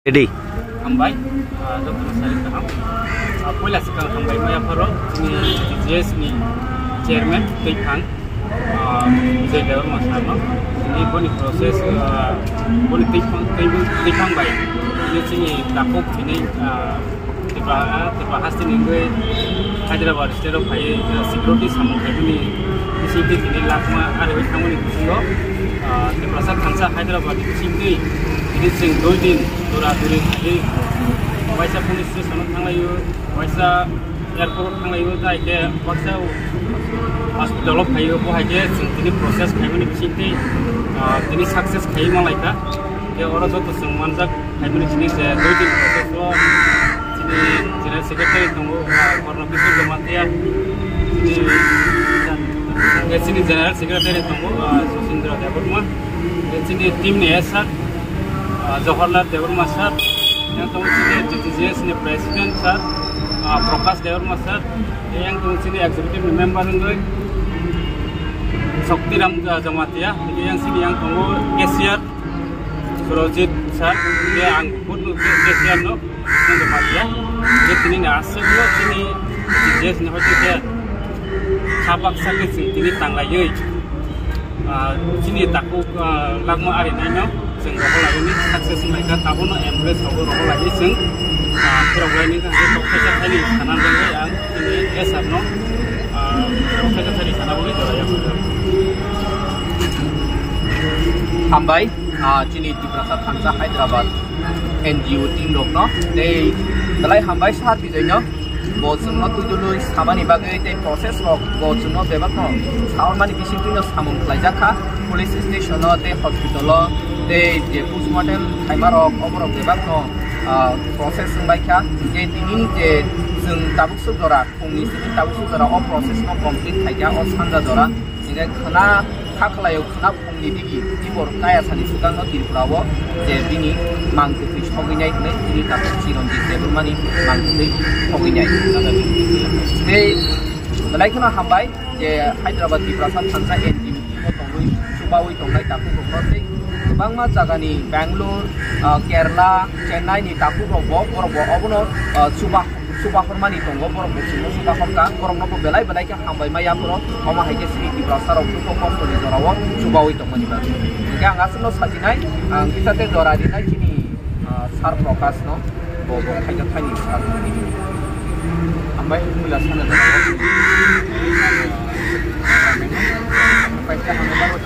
Ready. Hambai, Dr. Salih Kaham. Pula sekarang hambai maya paro ini GS ni chairman Teipan, Vijay Devar Masarno. Ini boni proses boni Teipan bai. Ini sini takut ini tiba hasil ini Hyderabad state of High security sama ini di sini ini lakma ada di kamu ini sini. Tiba saat kansa Hyderabad di sini. Ini sing doidin dura-duri jadi waisa police station thanglayo waisa airport thanglayo tai ke waisa hospital phayo bo haje sing tini process khaimani bisinte tini success khaima laika ke oro to sing manjak khaimani sini se doidin process lo sini general secretary tongo korno bisu jamatia sini general secretary tongo Susindra Devarma sini tim ni esa Jawaharlal Devarma sir, yang tunggu GTGS ni President sir, Prakash Devarma sir, yang tunggu sini Executive Member ni Shaktiram Jamatia, yang sini yang tunggu Cashier Surojit sir, dia angkut Cashier no Jamatia, jadi sini ni asal lo sini GTGS ni hoci dia kabak sakit sini tanggayu, sini takut lagma ari nanya. Sing rokok lagi ni sukses mereka tahu no embrace rokok lagi sing program ini kan dokter tadi kanan dan yang ini esar no dokter tadi sana boleh jalan ya. Hambai sini di Prasat Hansa Hyderabad NGO team dok no deh dalai hambai saat biasanya bocor no tu dulu sabani bagai deh proses rok bocor no bebas no sawan mani bising tu no samung pelajaka police station no deh hospital no deh je postmortem timerok obrok bebas no proses baiknya je ini je seng tabuk sudara kongni sini tabuk sudara o proses no complete aja o sangga dora ini kena kaklayuk kena kongni digi tibor kaya sani sukan no tirpurawo je ini mangku fish hoginya ini ini tabuk Chiranjit Devarma ni mangku hoginya deh mulai kena hambai je Hyderabad di Prasat Hansa NGO tongui subawi tongai tabuk proses bangma jaga ni Bangalore, Kerala, Chennai ni tapu robo abono subah hormani tongo borong busuno subah horka borong nopo belai ke hambai maya puro oma haike sini di brasa robo to kompo ni dorawo subawi tongo ni bagi jika ngasno sajinai kita te dora dinai kini sar prokas no bobo haike thani sar ini hambai mula sana dorawo pakai hambai baru